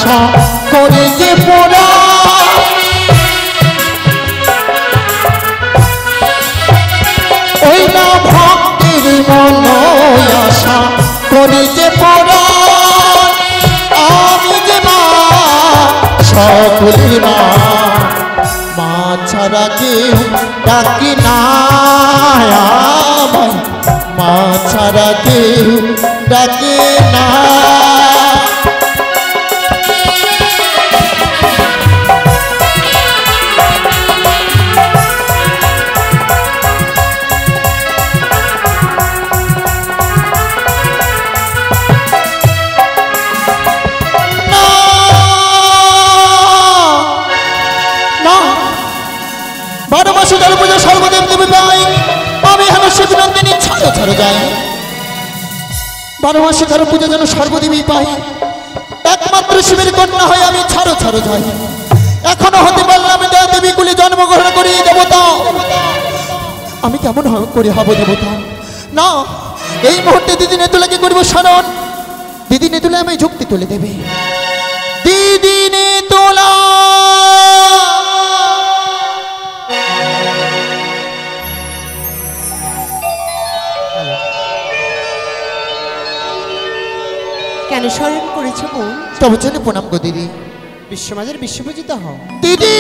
আশা করে যে পোড়া ওই না ভক্তির মন আশা করে যে পোড়া আমি যে মা সকলের মা মা ছাড়া কেউ ডাকি না মা ছাড়া কেউ ডাকে না বারো মাসে কারো পূজা যেন সর্বদেবী পাই একমাত্র শিবের কন্যা হয়ে আমি ছাড়ো ছাড়ো যাই এখনো হতে পারলাম না দেবী কুলে জন্মগ্রহণ করি দেবতা আমি কেমন করে হব দেবতা না এই মুহূর্তে দিদি নেতুলাকে করবো স্মরণ দিদি নেতুলা আমি যুক্তি তুলে দেবে দিদি নেতুলা কেন স্মরণ করেছ বোন? তবে জন্য প্রণাম গো দিদি বিশ্বমাজের বিশ্বপূজিত হও দিদি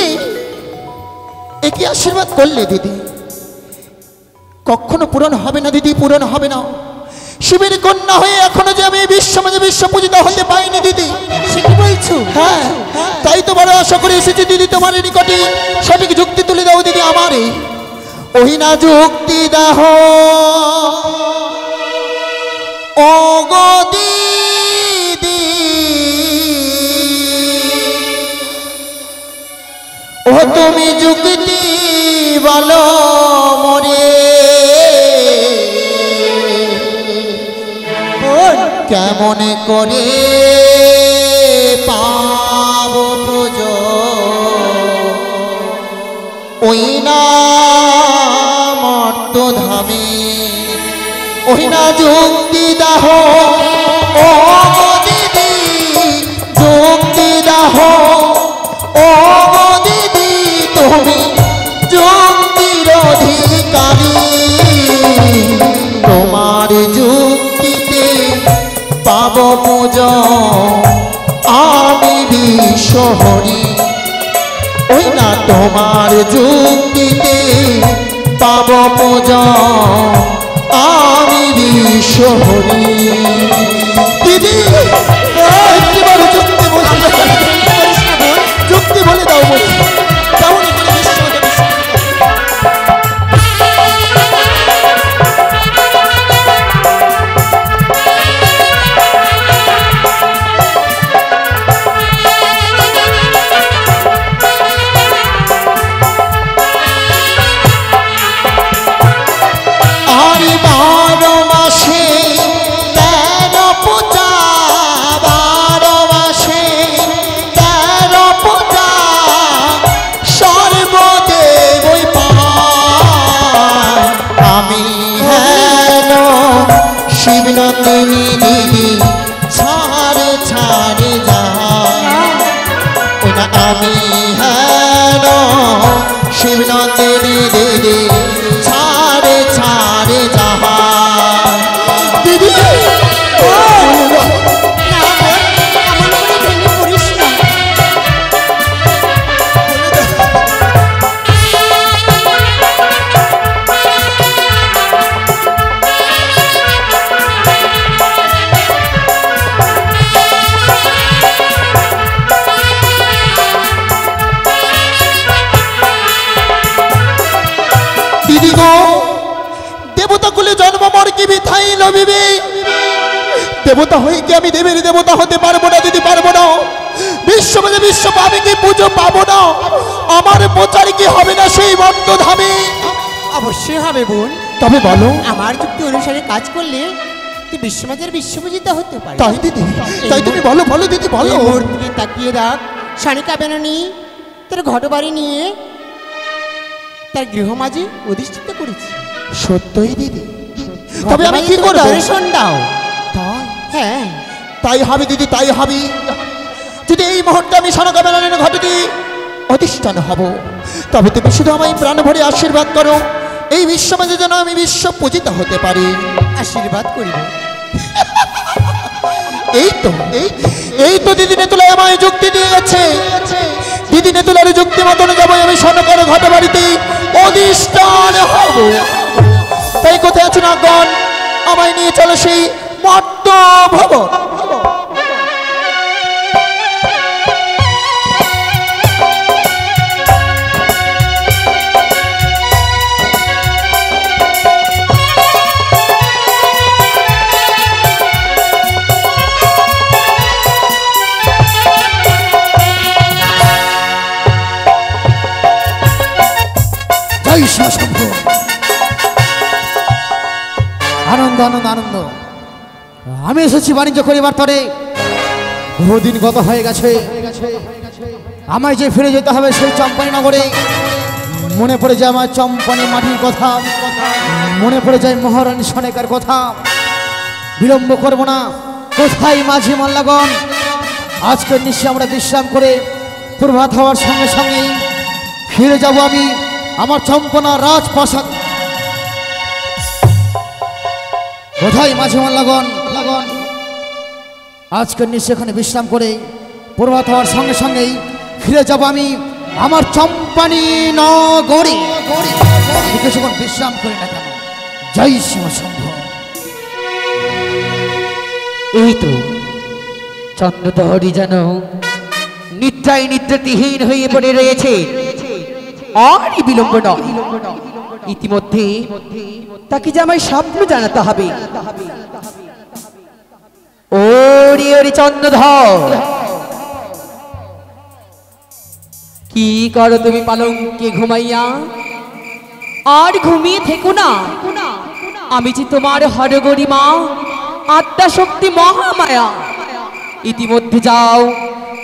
একই আশীর্বাদ করলে দিদি কখনো পূরণ হবে না দিদি পূরণ হবে না শিবের কন্যা হয়ে এখনো যে আমি বিশ্বমাজে বিশ্বপূজিত হতে পাইনি দিদি সে কি বলছো? হ্যাঁ তাই তো বড় আশা করে এসেছি দিদি তোমার নিকটে সঠিক যুক্তি তুলে দাও দিদি আমারে ওই না যুক্তি দাহ ও গো দিদি ও তুমি যুক্তি বলো মরে কেমন করে পাব পুজো ওই না মর্ত ধামে ওই না যুক্তি দাহ ও দিদি যুক্তি দাহ ও দিদি তুমি যুক্তির অধিকারী তোমার যুক্তিতে পাব পূজা আমি বিশ্বহরি ওই না তোমার যুক্তিতে পাব পূজা আমি বিশ্বহরি দিদি একবার যুক্তি বলে যুক্তি বলে দাও বলি তেমনই করে শিবনন্দিনী দিদি ছাড়ে ছাড়ে যা আমি হেন শিবনন্দিনী দিদি ছাড়ে ছাড়ে যা দিদি দেবতা কুলে জন্ম মর কি বিথাই লবিবি দেবতা হয়ে কি আমি দেবীর দেবতা হতে পারবো না দিদি পারবো না বিশ্বমাজে বিশ্ব পাবে কি পুজো পাবো না আমার প্রচার কি হবে না সেই বন্ধ ধামে অবশ্যই হবে বোন তবে বলো আমার যুক্তি অনুসারে কাজ করলে তুই বিশ্বমাজের বিশ্বপূজিত হতে পারবি তাই দিদি তাই তুমি বলো বলো দিদি বলো মূর্তিকে তাকিয়ে রাখ শানিকা বেনানি তোর ঘটবাড়ি নিয়ে তার গৃহমাঝে অধিষ্ঠিত করেছি সত্যই দিদি তবে আমি কি করব দর্শন দাও তাই হ্যাঁ তাই হবে দিদি তাই হবে যদি এই মুহূর্তে আমি সনকা বেলানের ঘটে অধিষ্ঠান হব, তবে তুমি শুধু আমায় প্রাণ ভরে আশীর্বাদ করো, এই বিশ্বমাঝে যেন আমি বিশ্ব পূজিত হতে পারি। আশীর্বাদ করিব। এই তো দিদি নেতুলা আমায় যুক্তি দিয়ে গেছে। দিদি নেতুলার যুক্তি মতন যাবো আমি সনকার ঘটে বাড়িতে অধিষ্ঠান হব। তাই কোথায় আছো নাগগণ, আমায় নিয়ে চলো সেই মর্ত ভবন। আনন্দ আনন্দ আনন্দ। আমি এসেছি বাণিজ্য করিবার তরে, বহুদিন গত হয়ে গেছে। আমায় যে ফিরে যেতে হবে সেই চম্পানি নগরে। মনে পড়ে যায় আমার চম্পানি মাটির কথা, মনে পড়ে যায় মহারানী সনেকার কথা। বিলম্ব করব না, কোথায় মাঝি মাল্লাগণ? আজকের নিশ্চয় আমরা বিশ্রাম করে প্রভাত হওয়ার সঙ্গে সঙ্গেই ফিরে যাব আমি আমার চম্পনা রাজপ্রাসাদ। কোথায় মাঝি মাল্লাগণ? আজকের নিশ্চয় এখানে বিশ্রাম করে প্রভাত হওয়ার সঙ্গে সঙ্গেই ফিরে যাব আমি আমার চম্পানি নগরে। কিছুক্ষণ বিশ্রাম করি না কেন? জয় শিবশম্ভ। এই তো চন্দ্রধরি যেন নিদ্রায় নিদ্রাতিহীন হয়ে পড়ে রয়েছে। আর বিলম্ব নয়, ইতিমধ্যে তাকে যে আমায় স্বপ্ন জানাতে হবে। ওরে ওরে চন্দ্রধর, কি করো তুমি পালঙ্কে ঘুমাইয়া? আর ঘুমিয়ে থেকো না, আমি যে তোমার হরগরিমা, আত্মা শক্তি মহামায়া। ইতিমধ্যে যাও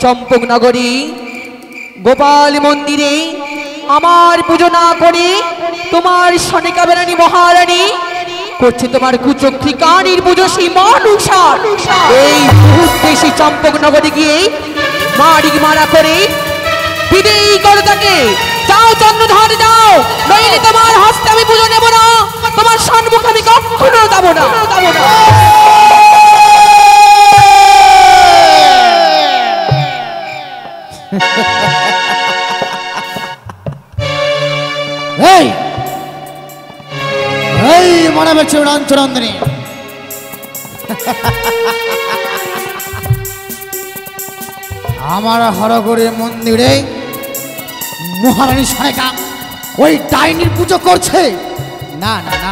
চম্পক নগরী গোপাল মন্দিরে, আমার পুজো না করে তোমার সনিকা বেরানী মহারানী করছে তোমার কুচক্রী কানির পুজো সেই মানুষার। এই মুহূর্তে সেই চম্পক নগরে গিয়ে মারা করে বিদেয়ী করো তাকে। যাও চন্দ্রধর যাও, নইলে তোমার হস্তে আমি পুজো নেব না, তোমার সম্মুখ আমি কখনো যাব না। এই এই মানবে চূড়ান্তরন্দিনী, আমার হরগড়ের মন্দিরে মহারানী সনেকা ওই ডাইনির পুজো করছে। না না না না,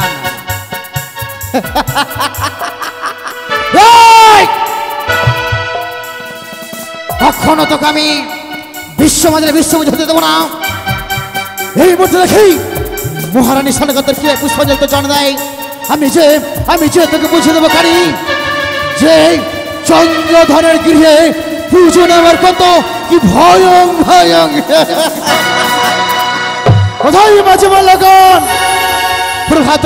কখনো তোকে আমি বিশ্বমাজে হতে দেবো না। এই মুহূর্তে দেখি মহারানী সনেকাদের কি পুষ্পাঞ্জলি তো জানা দেয়। আমি যে তোকে বুঝিয়ে দেবো কারি যে চন্দ্রধরের গৃহে পুজো নেওয়ার কত কি ভয়ং ভয়ং। কোথায় মাঝে মাল্লাগণ? প্রভাত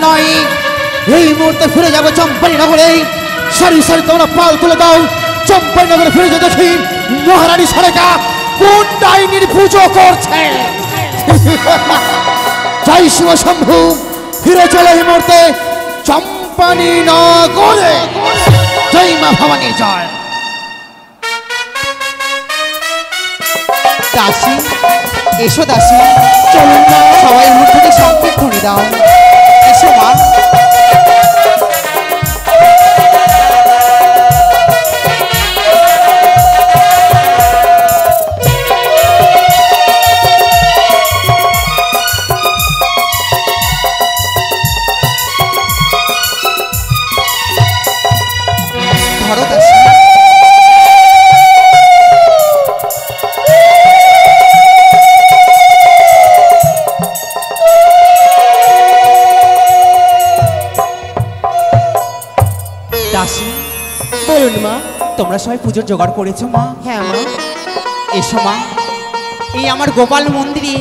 নয়, এই মুহূর্তে ফিরে যাবো চম্পানি নগরে। সারি সারি তোমরা পাল তুলে দাও, চম্পানি নগরে ফিরে যেতে দেখি মহারানী সনেকা কোন ডাইনির পুজো করছে। জয় শিব শম্ভু, ফিরে চলে এই মুহূর্তে চম্পানি নগরে। জয় মা ভবানী জয়। দাসী, এসো দাসী, চলুন না সবাই মুঠোতে সংকেত করে দাও। এসো মা। ধরো দাসী। দাসী, বলুন মা। তোমরা সবাই পুজোর জোগাড় করেছো মা? হ্যাঁ মা। এসো মা, এই আমার গোপাল মন্দিরে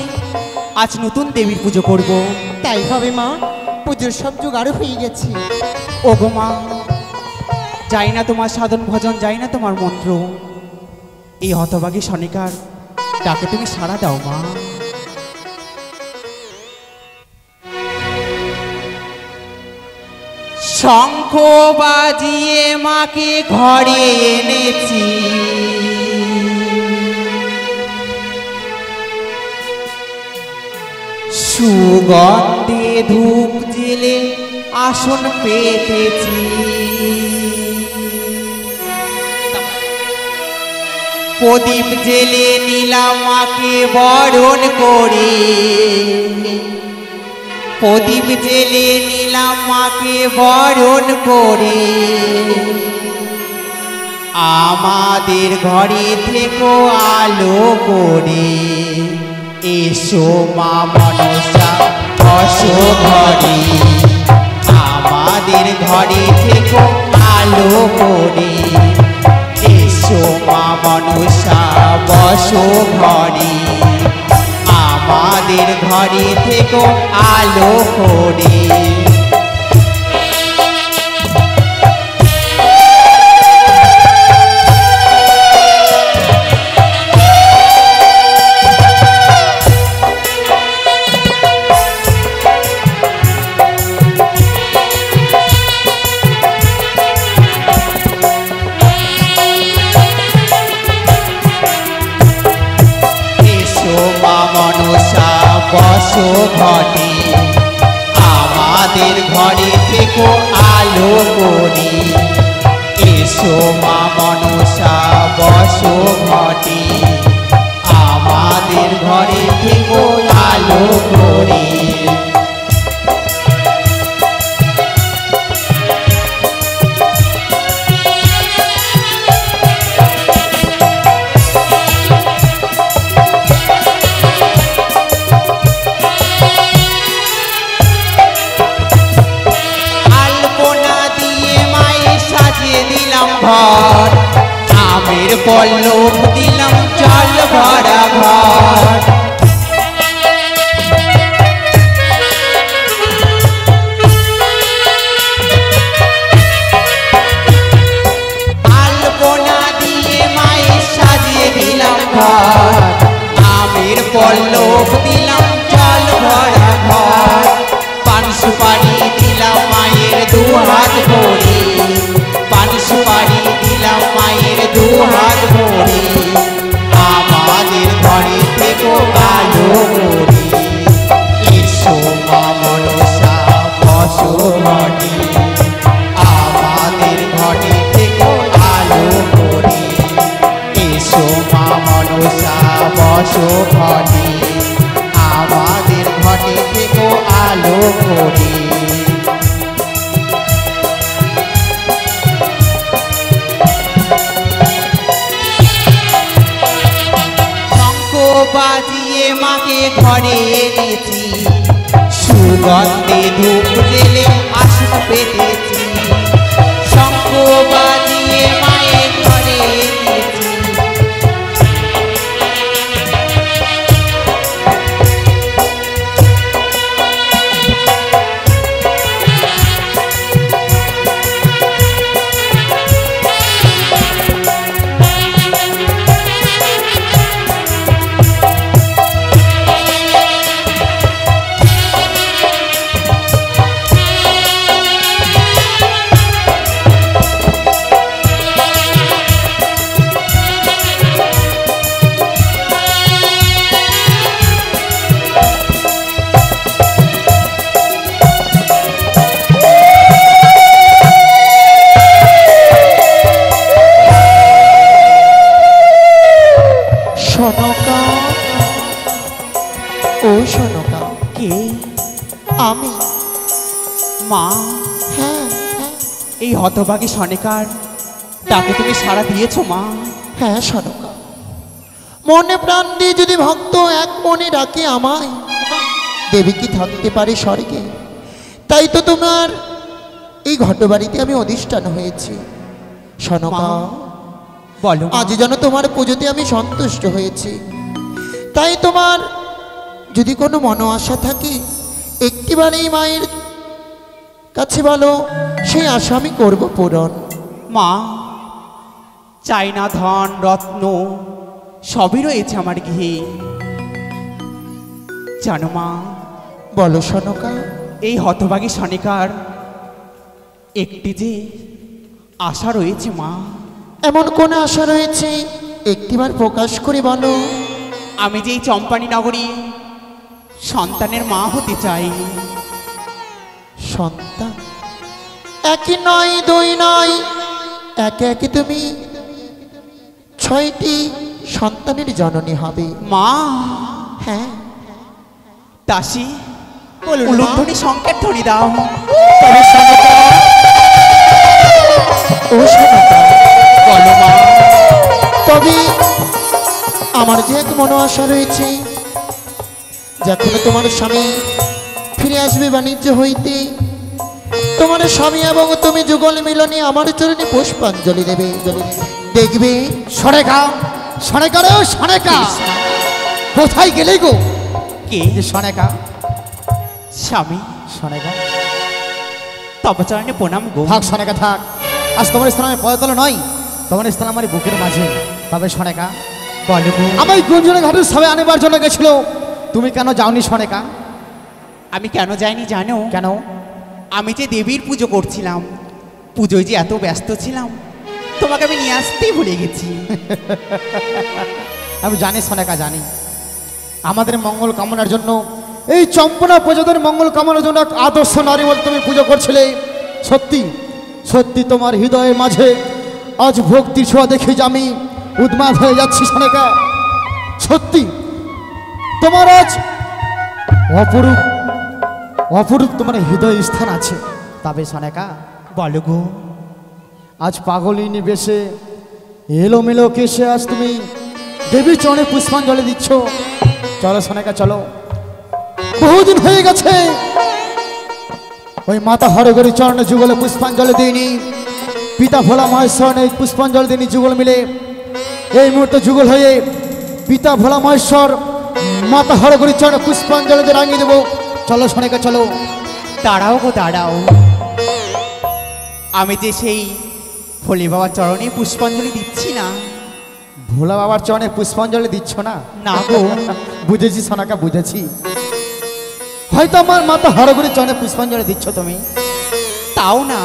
আজ নতুন দেবীর পুজো করব। তাই হবে মা, পুজোর সব জোগাড় হয়ে গেছে। ওগো মা, যাই না তোমার সাধন ভজন, যাই না তোমার মন্ত্র, এই হতভাগী সনিকার ডাকে তুমি সাড়া দাও মা। শঙ্খ বাজিয়ে মাকে ঘরে এনেছি, সুগন্ধে ধূপ জেলে আসন পেতেছি, প্রদীপ জেলে নিলাম মাকে বরণ করে, প্রদীপ জেলে নিলাম মাকে বরণ করে। আমাদের ঘরে থেকো আলো করে, এসো মা মনসা বসো ঘরে। আমাদের ঘরে থেকো আলো করে, এসো মা মনসা বসো ঘরে। আমাদের ঘরে থেকো আলো করে। বসো ঘটে, আমাদের ঘরে থেকো আলো করে। এসো মা মনসা বসো ঘটে, আমাদের ঘরে থেকো আলো করে। ঘর আমের পল্লব দিলাম জল ভরা ঘর, আলপনা দিয়ে মায়ের সাজিয়ে দিলাম ঘর, আমের পল্লব দিলাম জল ভরা ঘর। পান সুপারি দিলাম মায়ের দু হাত ভরে, পান সুপারি দিলাম মায়ের দু হাত ভরে। আমাদের ঘরে থেকো আলো করে, এসো মা মনসা বসো ঘটে। আমাদের ঘরে থেকো আলো করে, এসো মা মনসা বসো ঘটে। আমাদের ঘরে থেকো আলো করে। বাজিয়ে মাকে ঘরে এনেছি, সুগন্ধে ধূপ জেলে আসন পেতেছি। শঙ্খ বাজিয়ে মায়ের ঘরে এনেছি, আমি মা। হ্যাঁ এই হতভাগী সনিকার ডাকে তুমি সাড়া দিয়েছো মা। হ্যাঁ সনকা, মনে প্রাণ দিয়ে যদি ভক্ত এক মনে ডাকে আমায়, দেবী কি থাকতে পারে স্বর্গে? তাই তো তোমার এই ঘটবাড়িতে আমি অধিষ্ঠান হয়েছি। সনকা বলো, আজ যেন তোমার পুজোতে আমি সন্তুষ্ট হয়েছি। তাই তোমার যদি কোনো মনো আশা থাকে একটিবারেই মায়ের কাছে বলো, সেই আশা আমি করব পূরণ। মা চাই না ধন রত্ন, সবই রয়েছে আমার গৃহে। জানো মা, বলো সনকা। এই হতভাগী সনিকার একটি যে আশা রয়েছে মা। এমন কোন আশা রয়েছে একটিবার প্রকাশ করে বলো। আমি যে এই চম্পানী নগরী সন্তানের মা হতে চাই। সন্তান একই নয়, দুই নয়, একে একে তুমি 6টি সন্তানের জননী হবে। মা, হ্যাঁ, দাসী বলুন মা। উলুধ্বনি সংকেত ধ্বনি দাও। তবে সনকা, ও সনকা, বলো মা। তবে আমার যে এক মনো আশা রয়েছে, যখন তোমার স্বামী ফিরে আসবে বাণিজ্য হইতে, তোমার স্বামী এবং তুমি যুগল মিলনে আমার চরণে পুষ্পাঞ্জলি দেবে। দেখবে সরেকা, সরেকা রে সরেকা, কোথায় গেলে গো? কে? যে সরেকা, স্বামী, সরেকা তব চরণে প্রণাম গো। থাক, সরেকা থাক। আজ তোমার স্থান আমি পদতল নয়, তোমার স্থান আমার বুকের মাঝে। তবে সরেকা, বলো গো। আমায় গুঞ্জনের ঘাটের সবাই আনেবার জন্য গেছিল, তুমি কেন যাওনি সরেকা? আমি কেন যাইনি জানো? কেন? আমি যে দেবীর পুজো করছিলাম, পুজোয় যে এত ব্যস্ত ছিলাম, তোমাকে আমি নিয়ে আসতেই ভুলে গেছি। আমি জানি সনেকা, জানি আমাদের মঙ্গল কামনার জন্য, এই চম্পনা প্রজাদের মঙ্গল কামনার জন্য এক আদর্শ নারী বলে তুমি পুজো করছিলে। সত্যি সত্যি তোমার হৃদয়ের মাঝে আজ ভক্তির ছোঁয়া দেখে যে আমি উন্মাদ হয়ে যাচ্ছি সনেকা। সত্যি তোমার আজ অপরূপ অপরূপ তোমার হৃদয় স্থান আছে। তবে সনেকা, বলো গো। আজ পাগলিনী বেশে এলোমেলো কেসে আজ তুমি দেবীর চরণে পুষ্পাঞ্জলি দিচ্ছ। চলো সনেকা, চলো। বহুদিন হয়ে গেছে ওই মাতা হরগরি চরণে যুগলে পুষ্পাঞ্জলি দিইনি, পিতা ভোলা মহেশ্বরণে পুষ্পাঞ্জলি দিইনি। যুগল মিলে এই মুহূর্তে যুগল হয়ে পিতা ভোলা মহেশ্বর মাতা হরগরি চরণে পুষ্পাঞ্জলি দিয়ে রাঙিয়ে দেবো। চলো সনেকা, চলো। দাঁড়াও গো, দাঁড়াও। আমি যে সেই ভোলে বাবার চরণে পুষ্পাঞ্জলি দিচ্ছি না। ভোলা বাবার চরণে পুষ্পাঞ্জলি দিচ্ছ না? না গো। বুঝেছি সোনাকা, বুঝেছি। হয়তো আমার মাতা হরগরি চরণে পুষ্পাঞ্জলি দিচ্ছ তুমি। তাও না,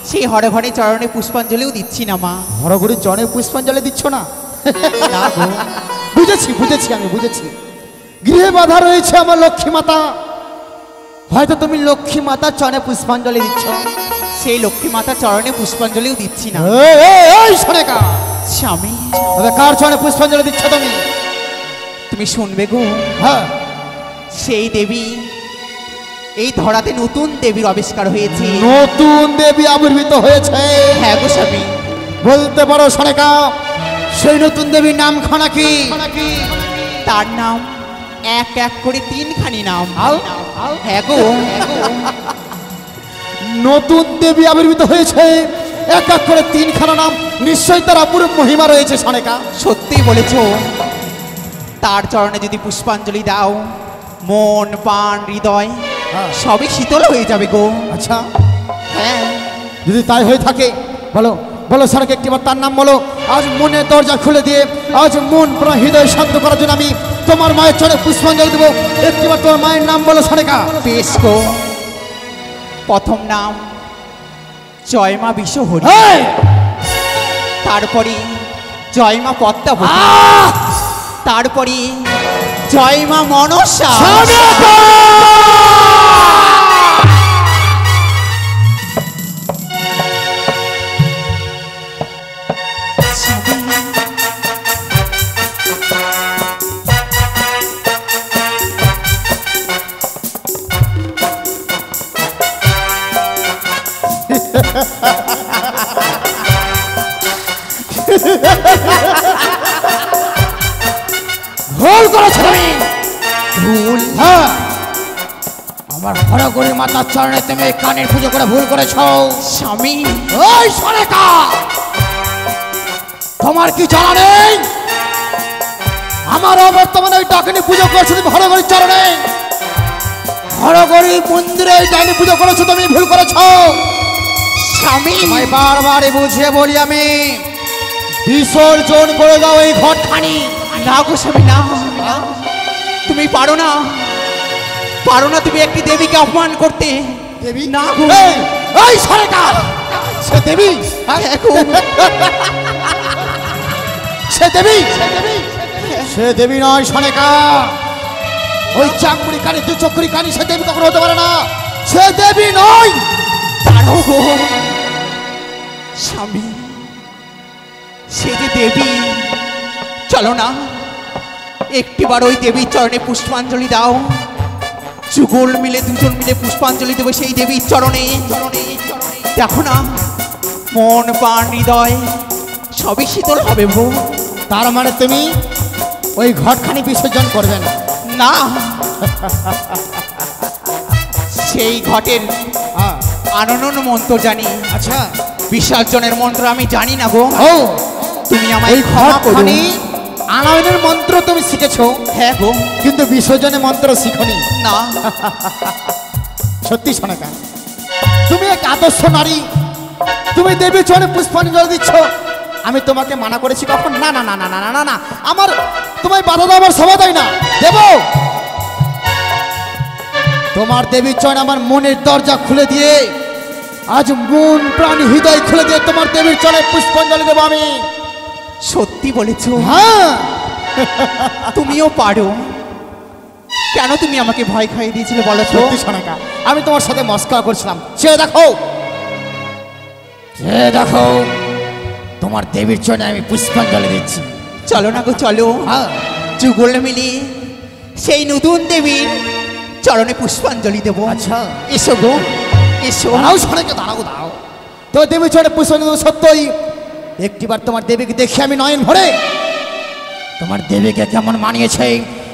সেই হরে ঘরে চরণে পুষ্পাঞ্জলিও দিচ্ছি না মা। হরগরি চরণে পুষ্পাঞ্জলি দিচ্ছ না? না গো। বুঝেছি, বুঝেছি, আমি বুঝেছি। গৃহে বাধা রয়েছে আমার লক্ষ্মী মাতা, হয়তো তুমি লক্ষ্মী মাতার চরণে পুষ্পাঞ্জলি দিচ্ছ। সেই লক্ষ্মী মাতা চরণে পুষ্পাঞ্জলিও দিচ্ছি না। এই সোনেকা, স্বামী, তবে কার চরণে পুষ্পাঞ্জলি দিচ্ছ তুমি? তুমি শুনবে গো। হ্যাঁ, সেই দেবী, এই ধরাতে নতুন দেবীর আবিষ্কার হয়েছে। নতুন দেবী আবির্ভূত হয়েছে। হ্যাঁ গো স্বামী। বলতে পারো সোনেকা, সেই নতুন দেবীর নাম খানা কি? তার নাম এক এক করে 3খানি নাম। হ্যাঁ গো। নতুন দেবী আবির্ভূত হয়েছে, এক এক করে 3খানা নাম। নিশ্চয়ই তার অপরূপ মহিমা রয়েছে সনেকা। সত্যিই বলেছ। তার চরণে যদি পুষ্পাঞ্জলি দাও, মন প্রাণ হৃদয় হ্যাঁ। সবই শীতল হয়ে যাবে গো। আচ্ছা, হ্যাঁ, যদি তাই হয়ে থাকে, বলো বলো সনেকা, একটিবার তার নাম বলো। আজ মনের দরজা খুলে দিয়ে, আজ মন প্রাণ হৃদয় শান্ত করার জন্য আমি তোমার মায়ের চরণে পুষ্পাঞ্জলি দেবো। একটিবার তোমার মায়ের নাম বলো সনেকা। বেশ গো। প্রথম নাম জয়মা বিশ্বহরি, এই! তারপরে জয়মা পদ্মাবতী, তারপরে জয়মা মনসা। সনেকা! ভুল করেছো তুমি। ভুল? হ্যাঁ, আমার হরগরি মাতার চরণে তুমি কানের পুজো করে ভুল করেছ। স্বামী, ওই সনেকা, তোমার কি জানা নেই? আমার বর্তমানে ওই ডাকিনী পুজো করছো তুমি হরগরির চরণে। হরগরি মন্দিরে ডাকিনী পুজো করেছো, তুমি ভুল করেছো। স্বামী, তোমায় বারবার বুঝিয়ে বলি আমি, বিসর্জন করে দাও এই ঘটখানি। না গো স্বামী না, তুমি পারো না, পারো না তুমি একটি দেবীকে অপমান করতে। দেবী না গো। এই সরেকা, সে দেবী, হ্যাঁ গো। সে দেবী, সে দেবী নয় সনেকা। ওই চাকুরি কানি, দু চক্করি কানি, সে দেবী কখনো হতে পারে না। সে দেবী নয়। পারো গো স্বামী, সে যে দেবী। চলো না একটিবার ওই দেবীর চরণে পুষ্পাঞ্জলি দাও। যুগল মিলে দুজন মিলে পুষ্পাঞ্জলি দেবো সেই দেবীর চরণে। দেখো না মন প্রাণ হৃদয় সবই শীতল হবে বউ। তার মানে তুমি ওই ঘটখানি বিসর্জন করবে না? না, সেই ঘটের হ্যাঁ, আনন মন্ত্র জানি, আচ্ছা। বিসর্জনের মন্ত্র আমি জানি না গো। ও, তুমি আমায় ওই ক্ষমা করো। ঘটখানি আনয়নের মন্ত্র তুমি শিখেছো, হ্যাঁ গো। কিন্তু বিসর্জনের মন্ত্র শিখনি। না, সত্যি সনেকা, তুমি এক আদর্শ নারী, তুমি দেবী চরণে পুষ্পাঞ্জলি দিচ্ছ। আমি তোমাকে মানা করেছি কখন? না না না না না না না, আমার তোমায় বাধা দেওয়া আমার স্বভাব না। দেব তোমার দেবীর চরণে আমার মনের দরজা খুলে দিয়ে, আজ মন প্রাণ হৃদয় খুলে দিয়ে তোমার দেবীর চরণে পুষ্পাঞ্জলি দেবো আমি। সত্যি বলেছো? হ্যাঁ, তুমিও পারো। কেন তুমি আমাকে ভয় খাইয়ে দিয়েছিলে বলো তো? সত্যি সনেকা, আমি তোমার সাথে মস্করা করছিলাম। সে দেখো, সে দেখো, তোমার দেবীর চরণে আমি পুষ্পাঞ্জলি দিচ্ছি। চলো না গো চলো, হ্যাঁ, যুগল মিলি সেই নতুন দেবীর চরণে পুষ্পাঞ্জলি দেবো। আচ্ছা। এসো গো এসো। দাঁড়াও সনেকা, দাঁড়াও দাঁড়াও। তো দেবীর চরণে পুষ্পাঞ্জলি দেবো সত্যই। একটিবার তোমার দেবীকে দেখি আমি নয়ন ভরে, তোমার দেবীকে কেমন মানিয়েছে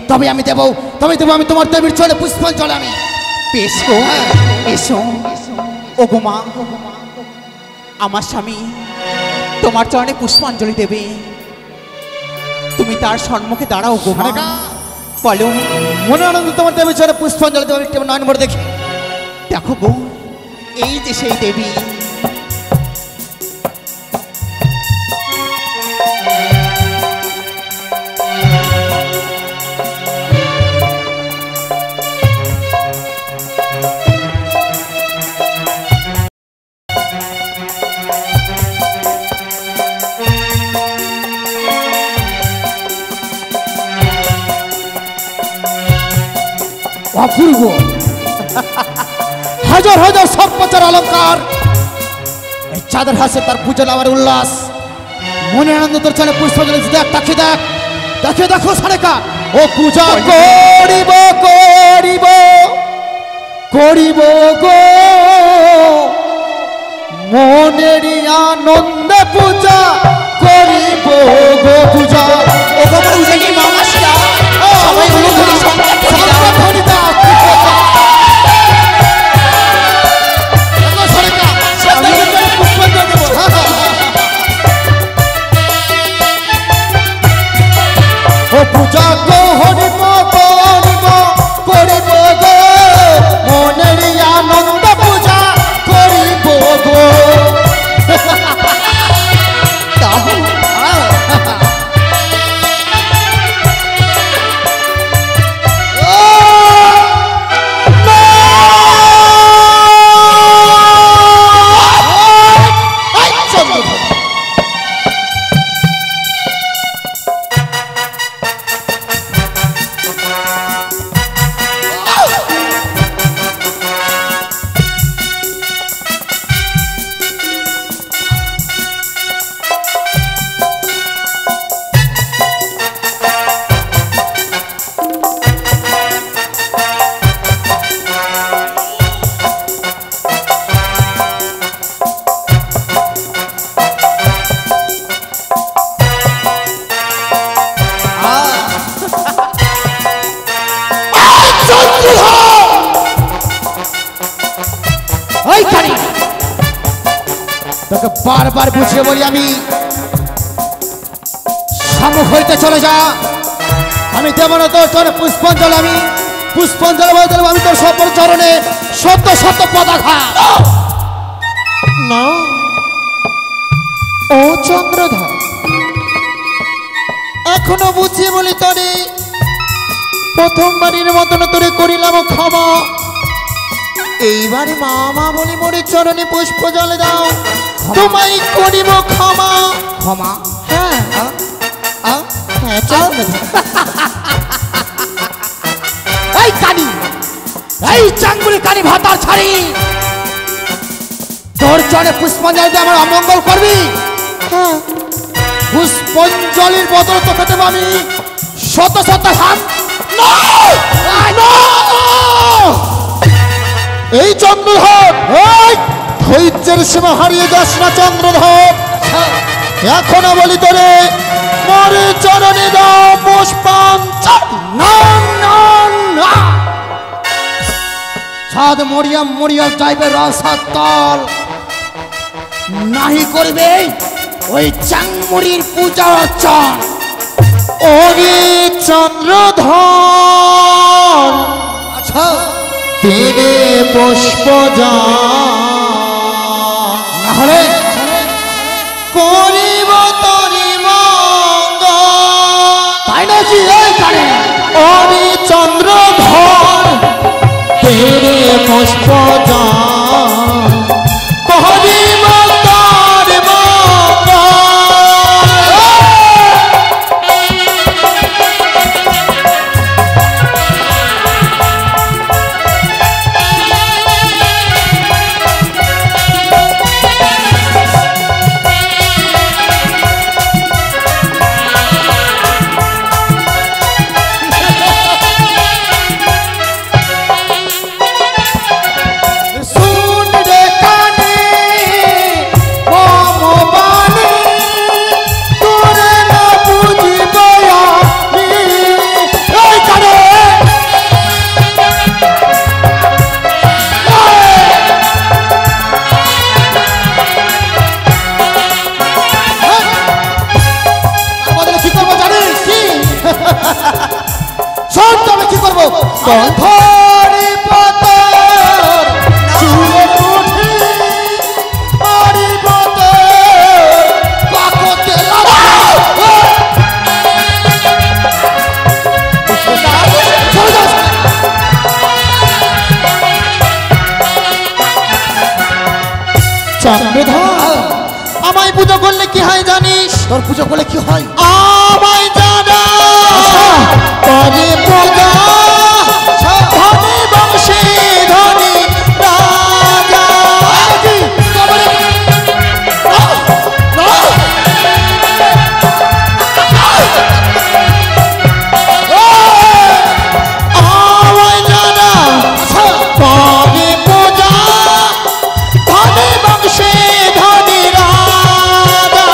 তবে আমি দেবো, তবে দেবো আমি তোমার দেবীর চরণে পুষ্পাঞ্জলি আমি। বেশ গো, এসো। ও গো মা, আমার স্বামী তোমার চরণে পুষ্পাঞ্জলি দেবে, তুমি তার সম্মুখে দাঁড়াও গো মা। সনেকা, বলো। মনে আনন্দ তোমার দেবীর চরণে পুষ্পাঞ্জলি দেবো, একটি নয়ন ভরে দেখি। দেখো গো, এই যে সেই দেবী। অপূর্ব, হাজার হাজার সর্বচার অলঙ্কার, এই চাঁদের হাসে তার পুজো আমার উল্লাস। মনে আনন্দ তোর চলে পুষ্পাঞ্জলি দেখ, তাকে দেখ, দেখে দেখো সনেকা। ও পূজা করিব করিব করিব গো, মনের আনন্দ পূজা করিব গো। পূজা ও গো পূজারি মামাসিরা, সবাই হলো ধরে পূজা গো হরিব করিব করিব গো, মনের আনন্দ পূজা করিব গো। তোকে বারবার বুঝিয়ে বলি আমি, সম্মুখ হইতে চলে যা। আমি দেব না তোর চরণে পুষ্পাঞ্জলি, আমি পুষ্পাঞ্জলি বলতে আমি তোর সপর চরণে সত্য সত্য পদাঘাত। না, ও চন্দ্রধর, এখনো বুঝিয়ে বলি তরে প্রথমবারের মতন তোরে করিলাম ক্ষমা। এইবারে মামা বলি মোরে চরণে পুষ্প জল দাও, তোমায় করিব ক্ষমা। ক্ষমা? হ্যাঁ হ্যাঁ চন্দ্রধর। এই কানি, এই চাঙ্গুলি কানি ভাতার ছাড়ি, তোর চরে পুষ্পাঞ্জলি দিয়ে আমার অমঙ্গল করবি? হ্যাঁ, পুষ্পাঞ্জলির বদলে তোকে দেবো আমি শত শত হাত। এই চন্দ্রধর, এই ধৈর্যের সীমা হারিয়ে যাস না চন্দ্রধর। এখনো বলি তোরে মোরে চরণে দাও পুষ্পাঞ্জলি। না না না, সাদ মরিয়াম মরিয়াম যাইবে রাসার তল, নাহি করবে ওই চাংমুড়ির পূজা অর্চন। ওরে চন্দ্রধর, আচ্ছা তেরে পুষ্প নাহলে করিব তরি মঙ্গল। তাই নাকি? এই কানে ওরে চন্দ্রধর, তেরে পুষ্প করিব তরি মঙ্গল। শুন রে কানে মম বাণী, তোরে না বুঝিব আমি। এই কানে আমাদের কি করবো জানিস? কি শোন, তবে কি করবো? ধরে পাতার চুলে উঠি মারিব তোর পাকতে লাগা। চলে যাস। চন্দ্রধর, আমায় পুজো করলে কি হয় জানিস? তোর পুজো করলে কি হয়? আমায় জানা করে পূজা, ধনী বংশী ধনী রাজা। আমায় জানা করে পূজা, ধনী বংশী ধনী রাজা।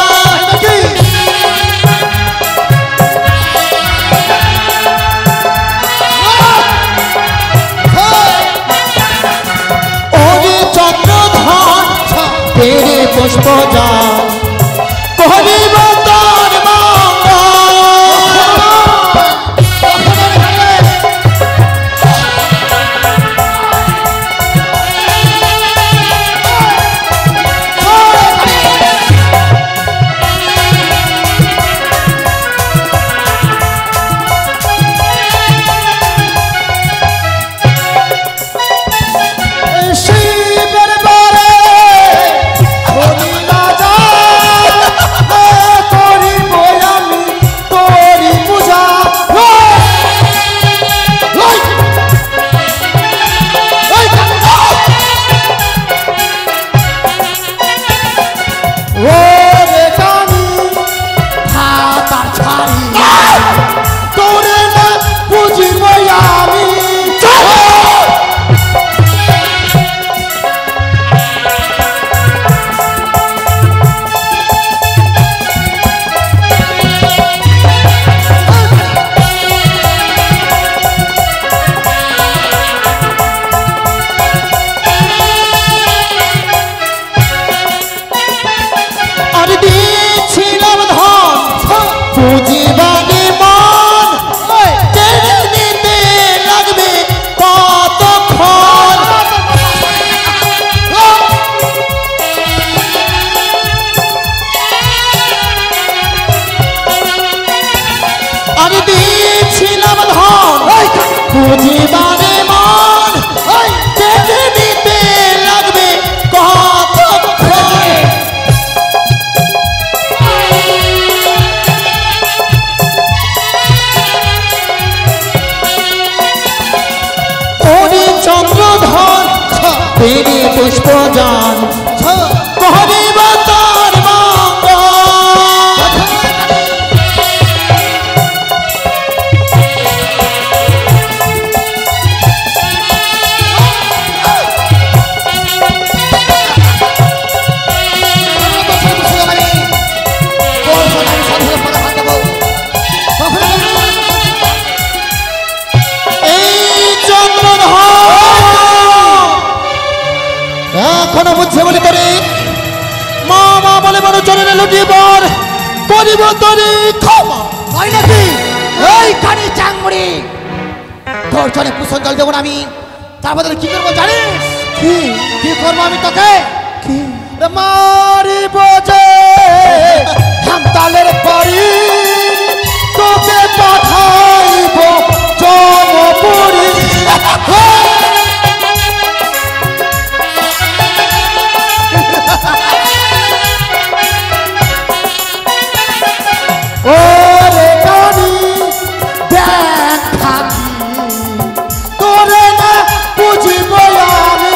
দিনে পুষ্প যান করিব তার মঙ্গল। এখনো বুঝছে বলে করে মা মা বলে বড় চরণে লুটিবার করিব তরি ক্ষমা। তাই নাকি? এই কানে চাংমুড়ি তোর চলে পুষণ জল দেবো না আমি, তার বদলে কি করবো জানিস? কি করবো আমি তোকে? মারিব যে হামতালের পরি তোকে পাঠাইব জমপুরি। ওরে কানি দেখ থাকি তোরে না বুঝিব আমি।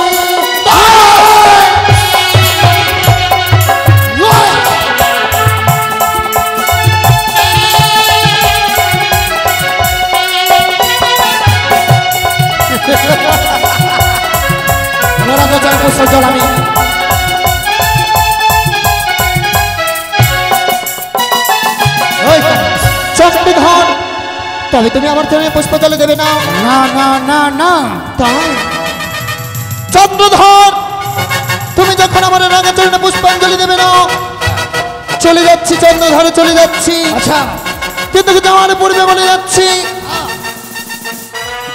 চল আমি চন্দ্রধর তবে তুমি আমার চরণে পুষ্প জল দেবে না? না না না না তাই চন্দ্রধর তুমি যখন আমার রাঙা চরণে পুষ্পাঞ্জলি দেবে না, চলে যাচ্ছি চন্দ্রধরে চলে যাচ্ছি। আচ্ছা কিন্তু কিন্তু আমার পূর্বে বলে যাচ্ছি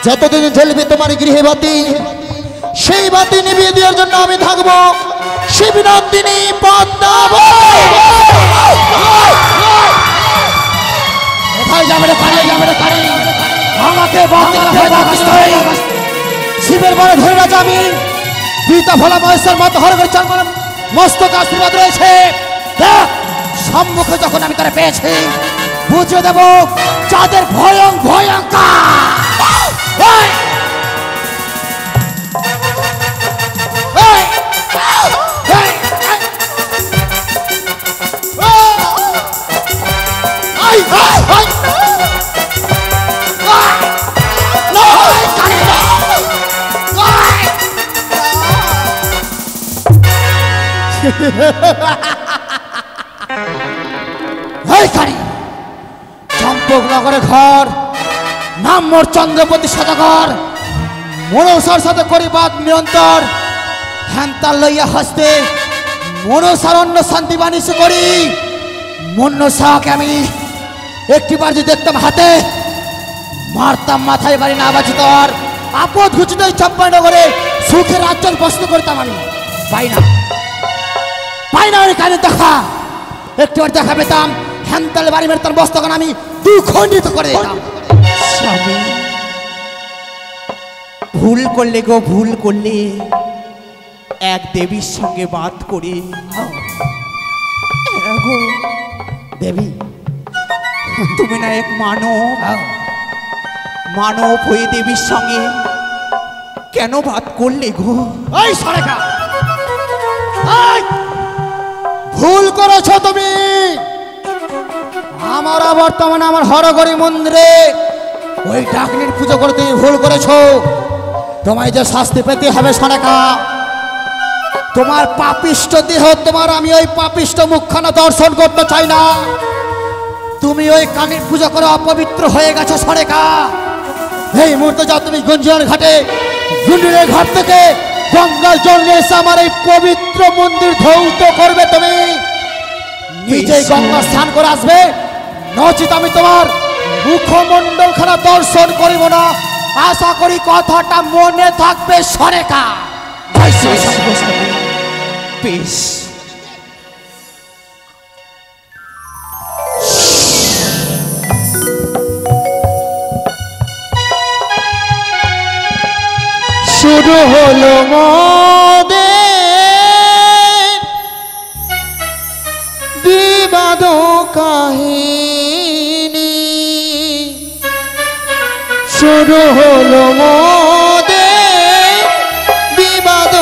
যতদিন জ্বলবে তোমার গৃহে বাতি, সেই বাতি নিভিয়ে দেওয়ার জন্য আমি থাকবো শিবনন্দিনী পদ্মাবতী। কোথায় যাবে রে কারি, যাবে রে কারি? আমাকে শিবের বড় ধরে রাজা আমি পিতা ভোলা মহেশ্বর মত হরগর চরণ মস্তক আশীর্বাদ রয়েছে। দেখ সম্মুখে যখন আমি তারা পেয়েছি বুঝিয়ে দেব যাদের ভয়ঙ্কর। চম্পকনগরে ঘর, নাম মোর চন্দ্রপতি সদাগর, মনসার সাথে করি বাদ নিরন্তর। হ্যান্তাল লইয়া হস্তে মনসার অন্য শান্তি বাণিজ্য করি। মনসাকে আমি একটিবার যদি দেখতাম হাতে মারতাম মাথায় বাড়ি না বাঁচি তোর আপদ ঘুচিত চম্পানগরে সুখের রাজ্য বসত করতাম আমি। পাই না ওই কানে দেখা, একটিবার দেখা পেতাম হ্যান্তাল বাড়ি মেরে তার বস্তখন আমি দুখণ্ডিত করে দিতাম। স্বামী ভুল করলে গো ভুল করলে, এক দেবীর সঙ্গে বাদ করে। গো দেবী তুমি না এক মানব হয়ে দেবীর সঙ্গে কেন বাদ করলে গো? ওই সরেকা ভুল করেছো তুমি। আমরা বর্তমানে আমার হরগরি মন্দিরে ওই ডাকনির পুজো করে তুমি ভুল করেছো। তোমায় যে শাস্তি পেতে হবে সরেকা। তোমার পাপিষ্ট দেহ, তোমার আমি ওই পাপিষ্ট মুখখানা দর্শন করতে চাই না। তুমি ওই কানির পুজো করে অপবিত্র হয়ে গেছো সরেকা। এই মুহূর্তে যাও তুমি গুঞ্জন ঘাটে, গুঞ্জনের ঘাট থেকে গঙ্গার জল নিয়ে এসে আমার এই পবিত্র মন্দির ধৌত করবে। তুমি নিজেই গঙ্গা স্নান করে আসবে, নচিত আমি তোমার মুখমণ্ডলখানা দর্শন করিব না। আশা করি কথাটা মনে থাকবে সরেকা। বেশ শুরু হলো মোদের বিবাদ কাহিনী, শুরু হলো মোদের বিবাদ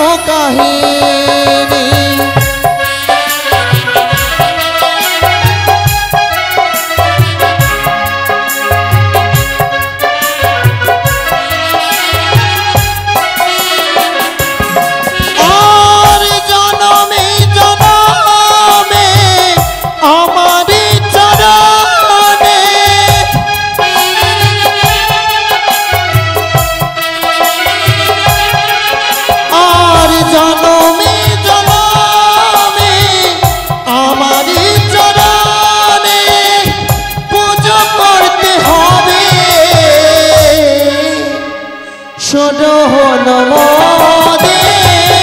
শুরু হলো মোদের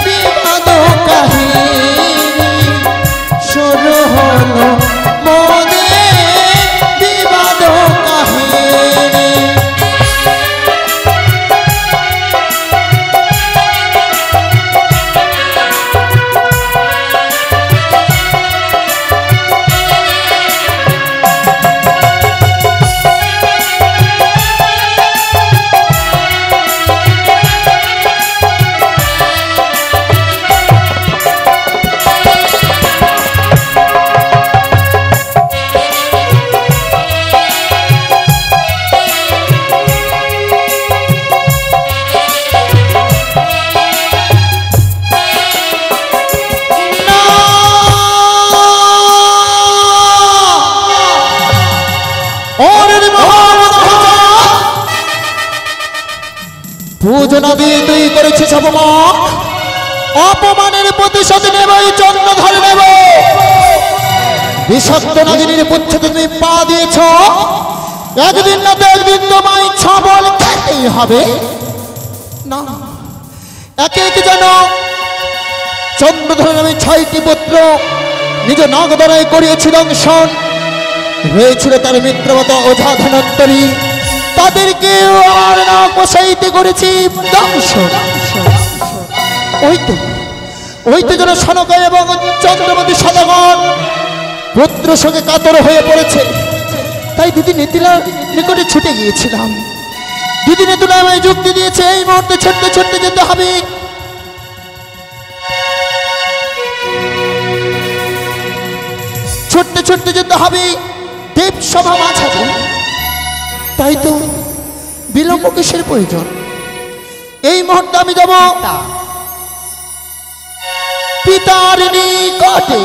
বিবাদ কাহিনী, শুরু হলো মোদের বিবাদ কাহিনী। পূজনা দিয়ে তুই করেছিস অপমান, অপমানের প্রতিশোধ নেব, চন্দ্র ধরে নেব। বিষাক্ত নদিনীর পুচ্ছতে তুমি পা দিয়েছ, একদিন না তো একদিন তোমায় ছবল খেতেই হবে। না, একে একে যেন চন্দ্রধরের আমি 6টি পুত্র নিজ নাগদরায় করিয়েছি দংশন। হয়েছিল তার মিত্রবত ওঝা ধনন্তরী, তাদেরকে আর না কষাইতে করেছি দংশন। ওই তো যেন সনকা এবং চন্দ্রমতী সদাগর পুত্র সঙ্গে কাতর হয়ে পড়েছে। তাই দিদি নেতিলার নিকটে ছুটে গিয়েছিলাম। দিদি নেতুলা আমায় যুক্তি দিয়েছে এই মুহূর্তে ছুটতে ছুটতে যেতে হবে। ছুটতে ছুটতে যেতে হবে দেব সভা মাঝাতে। তাই তো বিলম্ব কিসের প্রয়োজন? এই মুহূর্তে আমি যাব পিতার নিকটে।